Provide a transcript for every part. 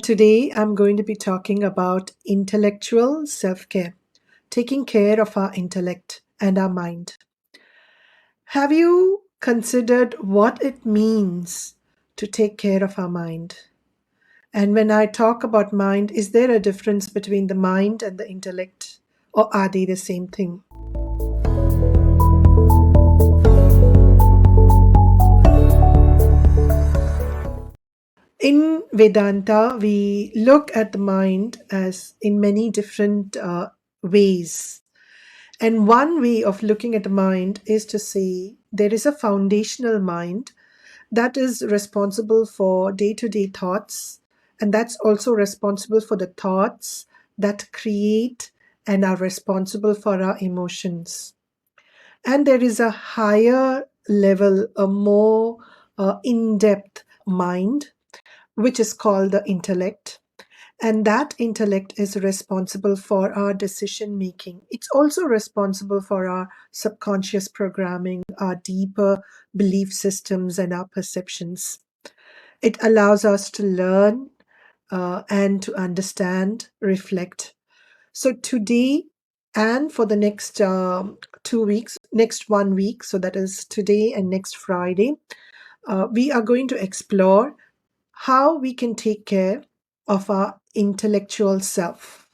Today, I'm going to be talking about intellectual self care, taking care of our intellect and our mind. Have you considered what it means to take care of our mind? And when I talk about mind, is there a difference between the mind and the intellect, or are they the same thing? In Vedanta, we look at the mind as in many different ways. And one way of looking at the mind is to say there is a foundational mind that is responsible for day to day thoughts, and that's also responsible for the thoughts that create and are responsible for our emotions. And there is a higher level, a more in depth mind, which is called the intellect. And that intellect is responsible for our decision making. It's also responsible for our subconscious programming, our deeper belief systems, and our perceptions. It allows us to learn and to understand, reflect. So, today and for the next 2 weeks, next 1 week, so that is today and next Friday, we are going to explore how we can take care of our intellectual self.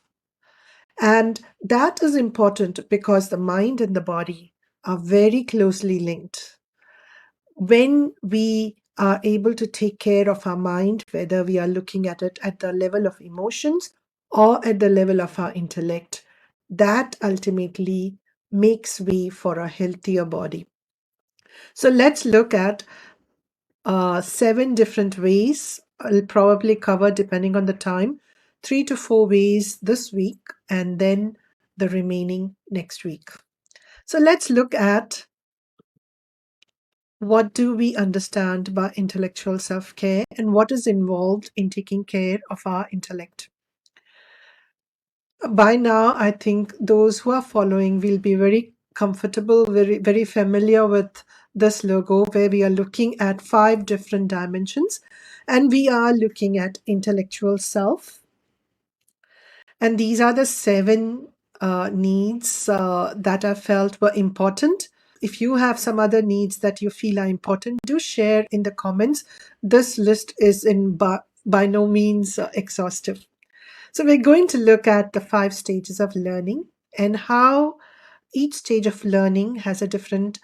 And that is important because the mind and the body are very closely linked. When we are able to take care of our mind, whether we are looking at it at the level of emotions or at the level of our intellect, that ultimately makes way for a healthier body. So let's look at 7 different ways. I'll probably cover, depending on the time, 3 to 4 ways this week and then the remaining next week. So let's look at what do we understand by intellectual self-care and what is involved in taking care of our intellect. By now, I think those who are following will be very comfortable, very familiar with this logo where we are looking at 5 different dimensions and we are looking at intellectual self. And these are the 7 needs that I felt were important. If you have some other needs that you feel are important, do share in the comments. This list is by no means exhaustive. So we're going to look at the 5 stages of learning and how each stage of learning has a different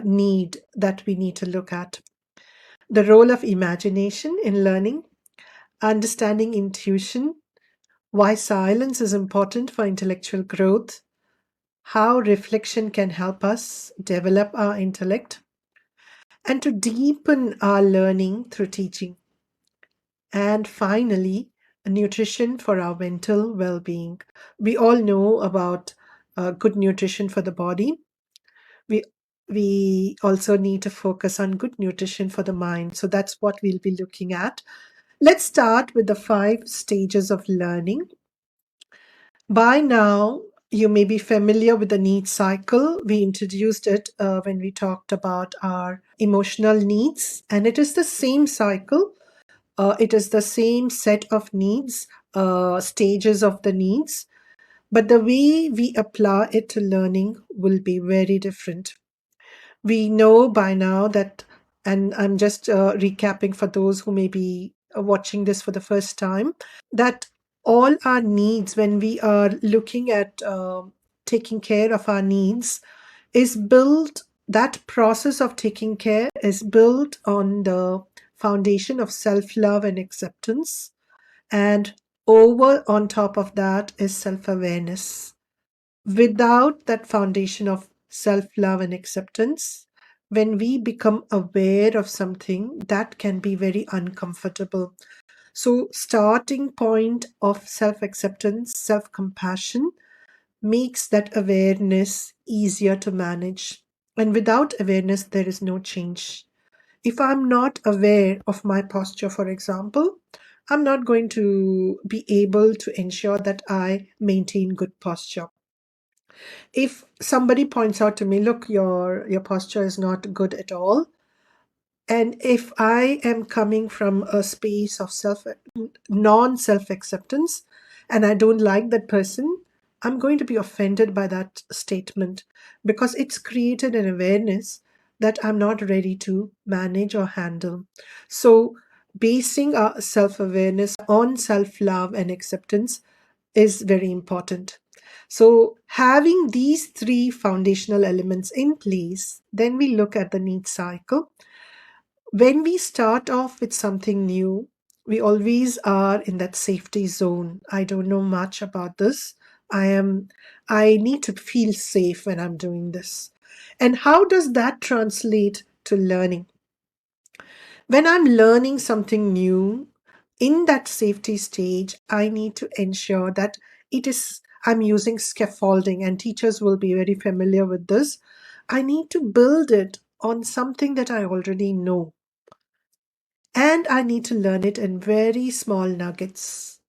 need that we need to look at. The role of imagination in learning, understanding intuition, why silence is important for intellectual growth, how reflection can help us develop our intellect, and to deepen our learning through teaching. And finally, nutrition for our mental well being. We all know about good nutrition for the body. We we also need to focus on good nutrition for the mind. So that's what we'll be looking at. Let's start with the 5 stages of learning. By now, you may be familiar with the need cycle. We introduced it when we talked about our emotional needs, and it is the same cycle. It is the same set of needs, stages of the needs, but the way we apply it to learning will be very different. We know by now that, and I'm just recapping for those who may be watching this for the first time, that all our needs, when we are looking at taking care of our needs, is built, that process of taking care is built on the foundation of self love and acceptance. And over on top of that is self awareness. Without that foundation of self love and acceptance, when we become aware of something, that can be very uncomfortable. So, starting point of self acceptance, self compassion makes that awareness easier to manage. And without awareness, there is no change. If I'm not aware of my posture, for example, I'm not going to be able to ensure that I maintain good posture. If somebody points out to me, look, your posture is not good at all, And if I am coming from a space of non self acceptance, and I don't like that person, I'm going to be offended by that statement because it's created an awareness that I'm not ready to manage or handle. So, basing our self awareness on self love and acceptance is very important. So, having these three foundational elements in place, then we look at the need cycle. When we start off with something new, we always are in that safety zone. I don't know much about this. I am I need to feel safe when I'm doing this. And how does that translate to learning? When I'm learning something new, in that safety stage, I need to ensure that I'm using scaffolding, and teachers will be very familiar with this. I need to build it on something that I already know, and I need to learn it in very small nuggets,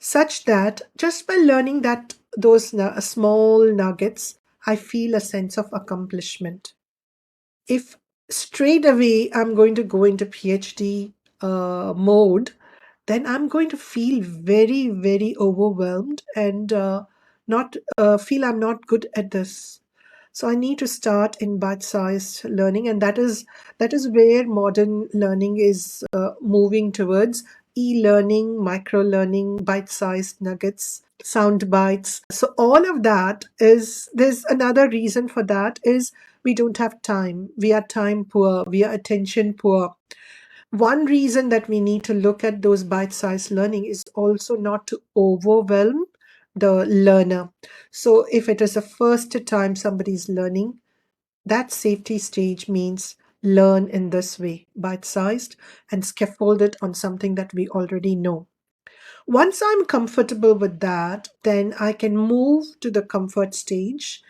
such that just by learning small nuggets, I feel a sense of accomplishment. If straight away I'm going to go into PhD mode, then I'm going to feel very, very overwhelmed and not feel I'm not good at this. So I need to start in bite-sized learning, and that is where modern learning is moving towards: e-learning, micro-learning, bite-sized nuggets, sound bites. So all of that is there's another reason for that is we don't have time. We are time poor. We are attention poor. One reason that we need to look at those bite-sized learning is also not to overwhelm the learner. So if it is the first time somebody's learning, that safety stage means learn in this way, bite-sized, and scaffolded on something that we already know. Once I'm comfortable with that, then I can move to the comfort stage.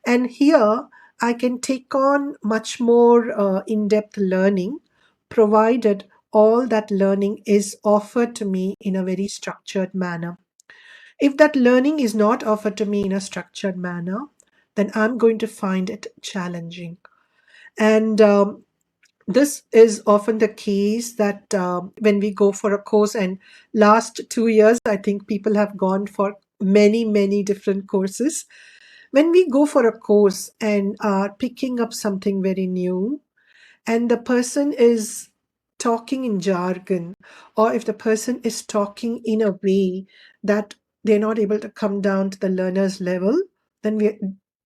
And here I can take on much more in depth learning, provided all that learning is offered to me in a very structured manner. If that learning is not offered to me in a structured manner, then I'm going to find it challenging. And this is often the case that when we go for a course, and last 2 years, I think people have gone for many, many different courses. When we go for a course and are picking up something very new, and the person is talking in jargon, or if the person is talking in a way that they're not able to come down to the learner's level, then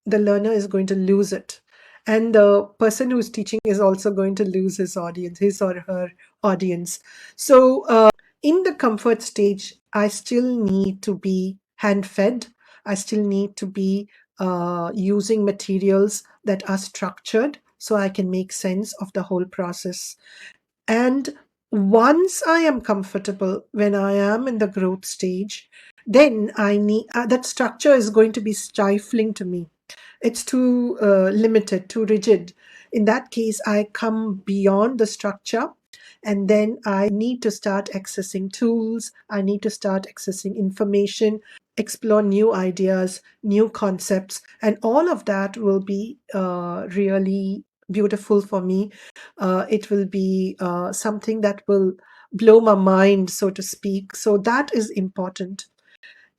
the learner is going to lose it. And the person who's teaching is also going to lose his or her audience. So, in the comfort stage, I still need to be hand fed. I still need to be using materials that are structured so I can make sense of the whole process. And once I am comfortable, when I am in the growth stage, then I need that structure is going to be stifling to me. It's too limited, too rigid. In that case, I come beyond the structure, and then I need to start accessing tools. I need to start accessing information, explore new ideas, new concepts, and all of that will be really beautiful for me. It will be something that will blow my mind, so to speak. So that is important.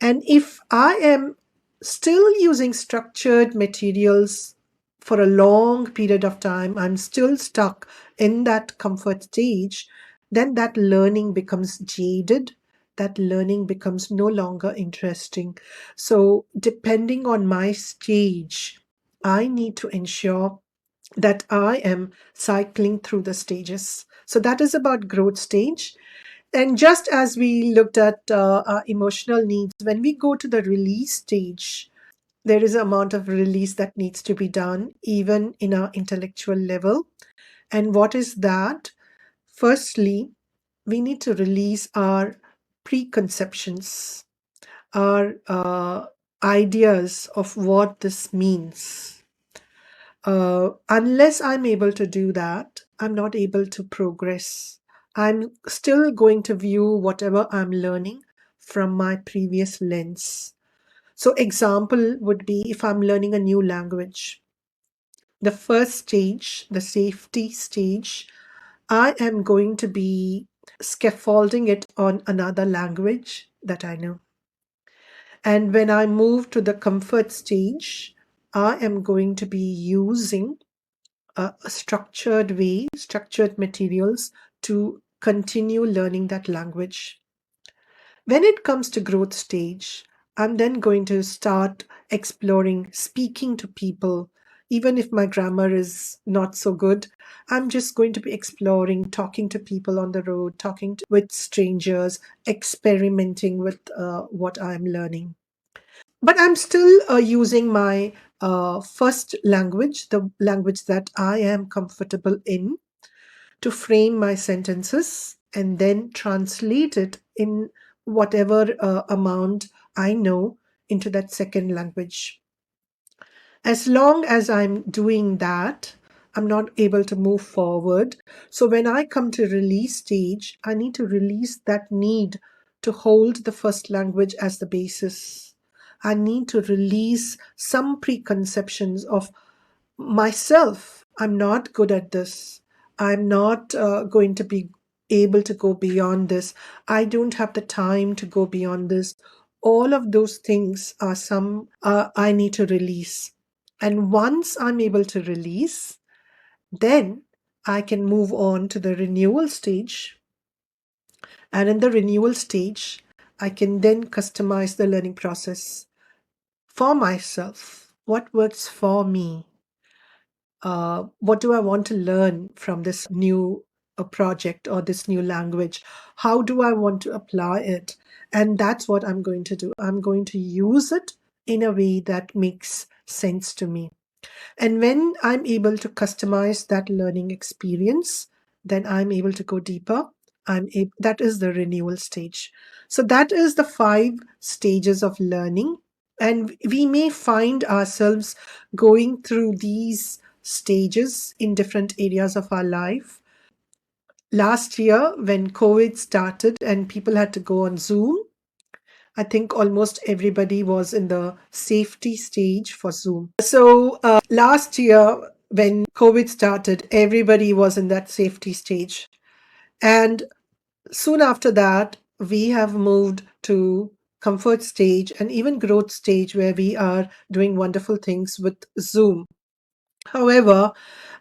And if I am still using structured materials for a long period of time, I'm still stuck in that comfort stage, then that learning becomes jaded. That learning becomes no longer interesting. So, depending on my stage, I need to ensure that I am cycling through the stages. So, that is about growth stage. And just as we looked at our emotional needs, when we go to the release stage, there is an amount of release that needs to be done, even in our intellectual level. And what is that? Firstly, we need to release our preconceptions, our ideas of what this means. Unless I'm able to do that, I'm not able to progress. I'm still going to view whatever I'm learning from my previous lens. So, example would be if I'm learning a new language. The first stage, the safety stage, I am going to be scaffolding it on another language that I know. And when I move to the comfort stage, I am going to be using a structured way, structured materials to continue learning that language. When it comes to growth stage, I'm then going to start exploring speaking to people. Even if my grammar is not so good, I'm just going to be exploring talking to people on the road, with strangers, experimenting with what I'm learning. But I'm still using my first language, the language that I am comfortable in, to frame my sentences and then translate it in whatever amount I know into that second language. As long as I'm doing that, I'm not able to move forward. So when I come to release stage, I need to release that need to hold the first language as the basis. I need to release some preconceptions of myself. I'm not good at this. I'm not going to be able to go beyond this. I don't have the time to go beyond this. All of those things are some I need to release. And once I'm able to release, then I can move on to the renewal stage. And in the renewal stage, I can then customize the learning process for myself. What works for me? What do I want to learn from this new project or this new language? How do I want to apply it? And that's what I'm going to do. I'm going to use it in a way that makes sense to me. And when I'm able to customize that learning experience, then I'm able to go deeper. That is the renewal stage. So that is the 5 stages of learning. And we may find ourselves going through these stages in different areas of our life. Last year, when COVID started and people had to go on Zoom, I think almost everybody was in the safety stage for Zoom. So last year, when COVID started, everybody was in that safety stage. And soon after that, we have moved to comfort stage and even growth stage where we are doing wonderful things with Zoom. However,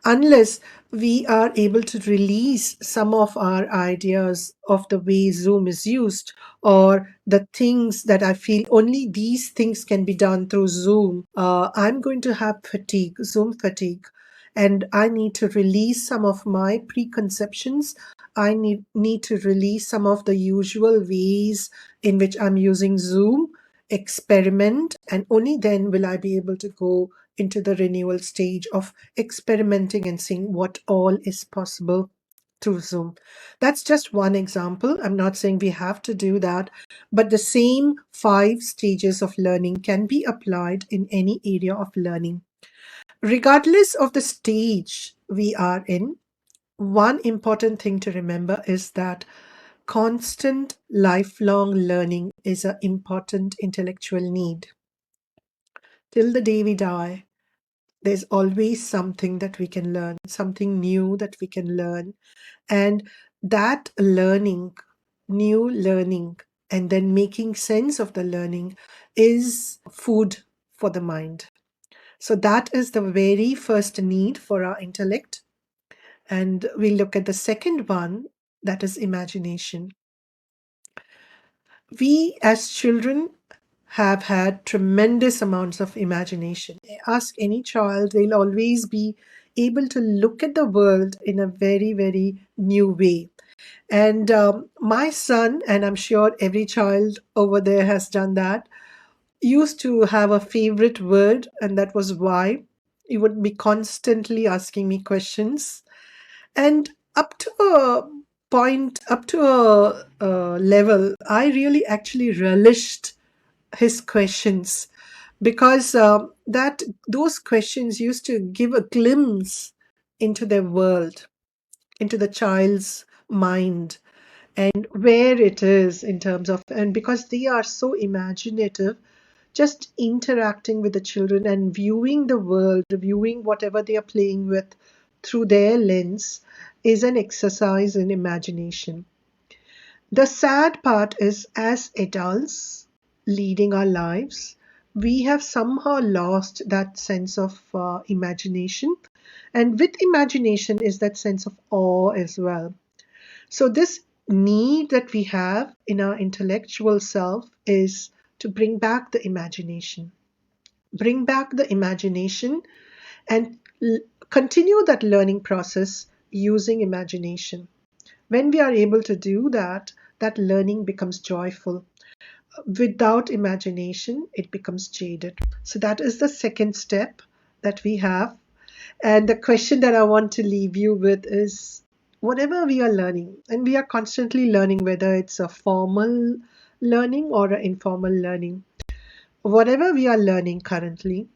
unless we are able to release some of our ideas of the way Zoom is used, or the things that I feel only these things can be done through Zoom, I'm going to have fatigue, Zoom fatigue. And I need to release some of my preconceptions. I need to release some of the usual ways in which I'm using Zoom, experiment, and only then will I be able to go into the renewal stage of experimenting and seeing what all is possible through Zoom. That's just one example. I'm not saying we have to do that, but the same 5 stages of learning can be applied in any area of learning. Regardless of the stage we are in, one important thing to remember is that constant lifelong learning is an important intellectual need. Till the day we die, there's always something that we can learn, something new that we can learn. And that learning, new learning, and then making sense of the learning is food for the mind. So that is the very first need for our intellect. And we look at the second one, that is imagination. We as children have had tremendous amounts of imagination. Ask any child, they'll always be able to look at the world in a very, very new way. And my son, and I'm sure every child over there has done that, used to have a favorite word, and that was why. He would be constantly asking me questions. And up to a point, up to a level, I really actually relished his questions because that those questions used to give a glimpse into their world, into the child's mind, and where it is in terms of, and because they are so imaginative, just interacting with the children and viewing the world, viewing whatever they are playing with through their lens is an exercise in imagination. The sad part is, as adults leading our lives, we have somehow lost that sense of imagination. And with imagination is that sense of awe as well. So, this need that we have in our intellectual self is to bring back the imagination. Bring back the imagination and continue that learning process using imagination. When we are able to do that, that learning becomes joyful. Without imagination, it becomes jaded. So, that is the second step that we have. And the question that I want to leave you with is, whatever we are learning, and we are constantly learning, whether it's a formal learning or an informal learning, whatever we are learning currently,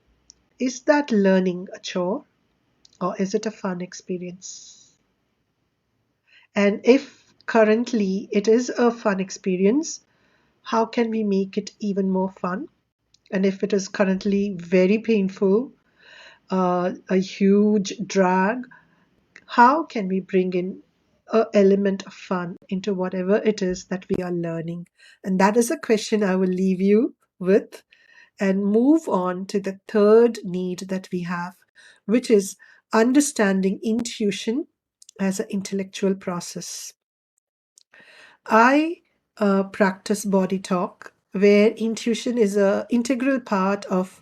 is that learning a chore or is it a fun experience? And if currently it is a fun experience, how can we make it even more fun? And if it is currently very painful, a huge drag, how can we bring in an element of fun into whatever it is that we are learning? And that is a question I will leave you with and move on to the third need that we have, which is understanding intuition as an intellectual process. I practice body talk, where intuition is an integral part of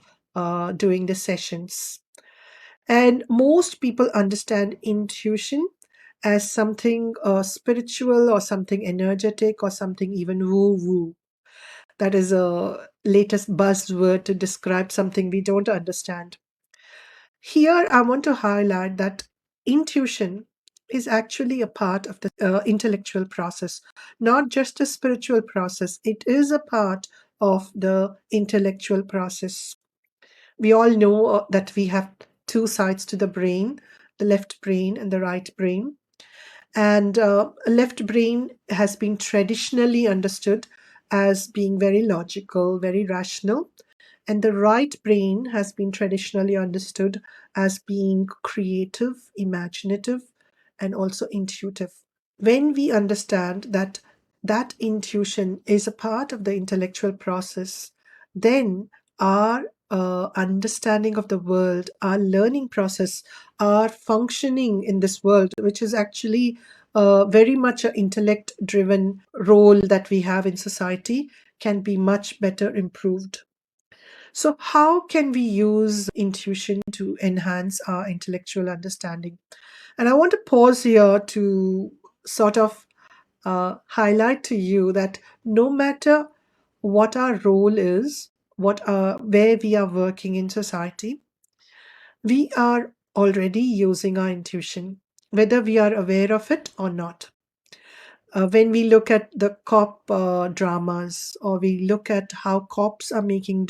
doing the sessions. And most people understand intuition as something spiritual or something energetic or something even woo woo. That is a latest buzzword to describe something we don't understand. Here, I want to highlight that intuition is actually a part of the intellectual process, not just a spiritual process. It is a part of the intellectual process. We all know that we have two sides to the brain, the left brain and the right brain. And left brain has been traditionally understood as being very logical, very rational. And the right brain has been traditionally understood as being creative, imaginative, and also intuitive. When we understand that that intuition is a part of the intellectual process, then our understanding of the world, our learning process, our functioning in this world, which is actually very much an intellect driven role that we have in society, can be much better improved. So, how can we use intuition to enhance our intellectual understanding? And I want to pause here to sort of highlight to you that no matter what our role is, where we are working in society, we are already using our intuition, whether we are aware of it or not. When we look at the cop dramas, or we look at how cops are making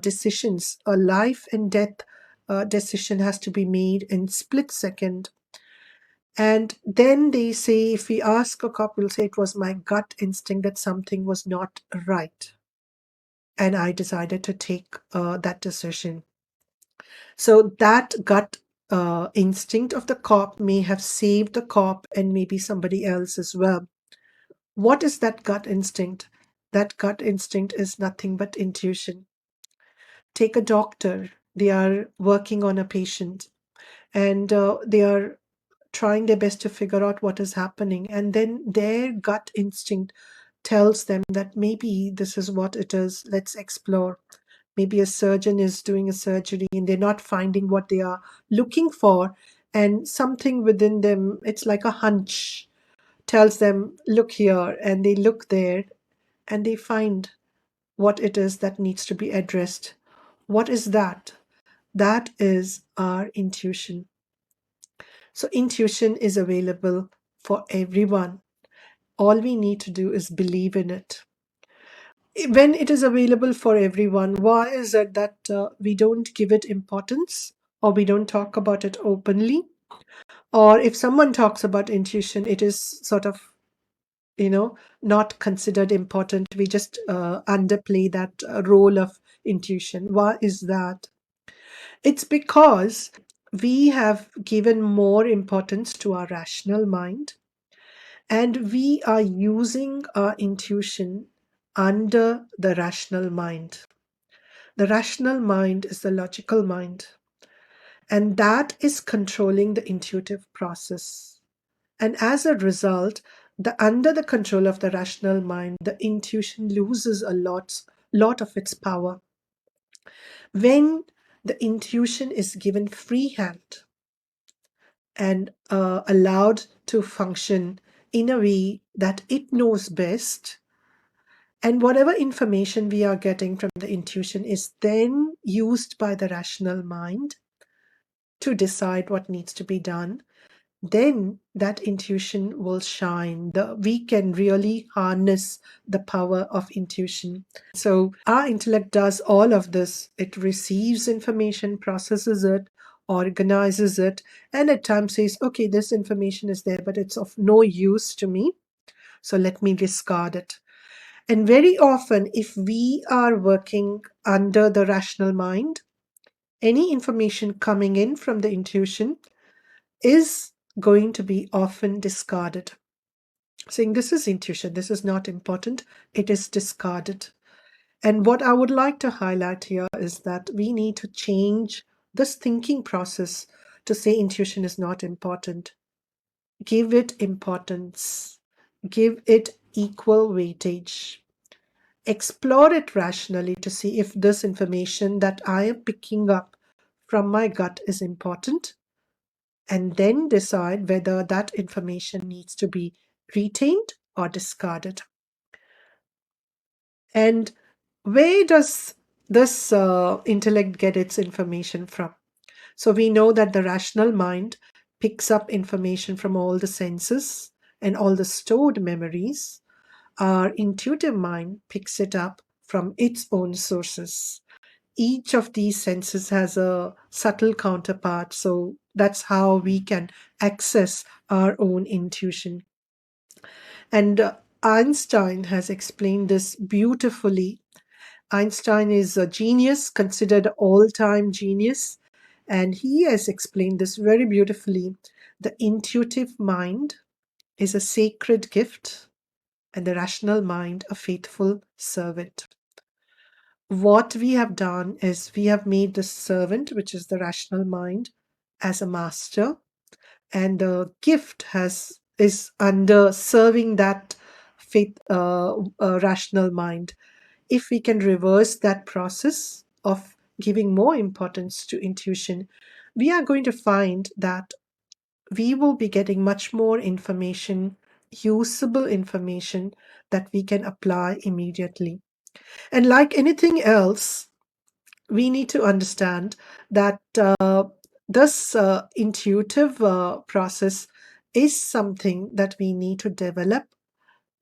decisions, a life and death decision has to be made in split second. And then they say, if we ask a cop, will say it was my gut instinct that something was not right. And I decided to take that decision. So that gut instinct of the cop may have saved the cop and maybe somebody else as well. What is that gut instinct? That gut instinct is nothing but intuition. Take a doctor, they are working on a patient and they are trying their best to figure out what is happening. And then their gut instinct tells them that maybe this is what it is, let's explore. Maybe a surgeon is doing a surgery and they're not finding what they are looking for. And something within them, it's like a hunch, tells them, look here. And they look there and they find what it is that needs to be addressed. What is that? That is our intuition. So, intuition is available for everyone. All we need to do is believe in it. When it is available for everyone, why is it that we don't give it importance or we don't talk about it openly? Or if someone talks about intuition, it is sort of, not considered important. We just underplay that role of intuition. Why is that? It's because we have given more importance to our rational mind, and we are using our intuition under the rational mind. The rational mind is the logical mind, and that is controlling the intuitive process. And as a result, under the control of the rational mind, the intuition loses a lot of its power. When the intuition is given free hand and allowed to function in a way that it knows best, and whatever information we are getting from the intuition is then used by the rational mind to decide what needs to be done, then that intuition will shine. We can really harness the power of intuition. So our intellect does all of this. It receives information, processes it, organizes it, and at times says, okay, this information is there, but it's of no use to me, so let me discard it. And very often, if we are working under the rational mind, any information coming in from the intuition is going to be often discarded, saying this is intuition, this is not important, it is discarded. And what I would like to highlight here is that we need to change this thinking process to say intuition is not important. Give it importance, give it equal weightage. Explore it rationally to see if this information that I am picking up from my gut is important, and then decide whether that information needs to be retained or discarded. And where does this intellect get its information from? So we know that the rational mind picks up information from all the senses and all the stored memories. Our intuitive mind picks it up from its own sources. Each of these senses has a subtle counterpart, so that's how we can access our own intuition. And Einstein has explained this beautifully. Einstein is a genius, considered all-time genius, and he has explained this very beautifully. The intuitive mind is a sacred gift, and the rational mind a faithful servant. What we have done is we have made the servant, which is the rational mind, as a master, and the gift is under serving that faith rational mind. If we can reverse that process of giving more importance to intuition, we are going to find that we will be getting much more information, usable information that we can apply immediately. And like anything else, we need to understand that this intuitive process is something that we need to develop,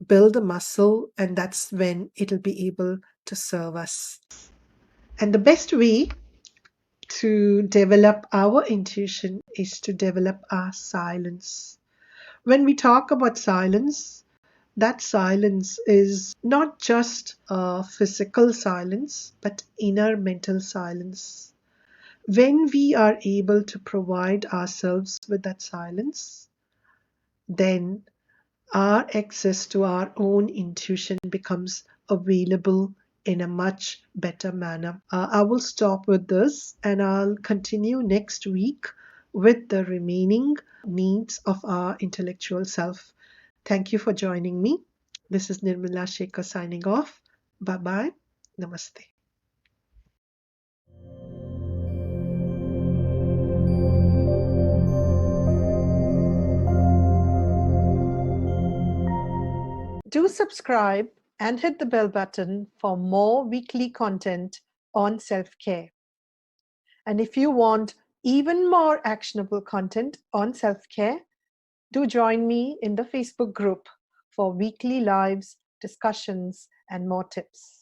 build a muscle, and that's when it'll be able to serve us. And the best way to develop our intuition is to develop our silence. When we talk about silence, that silence is not just a physical silence, but inner mental silence. When we are able to provide ourselves with that silence, then our access to our own intuition becomes available in a much better manner. I will stop with this and I'll continue next week with the remaining needs of our intellectual self. Thank you for joining me. This is Nirmala Shekhar signing off. Bye bye. Namaste. Do subscribe and hit the bell button for more weekly content on self-care. And if you want even more actionable content on self-care, do join me in the Facebook group for weekly lives, discussions, and more tips.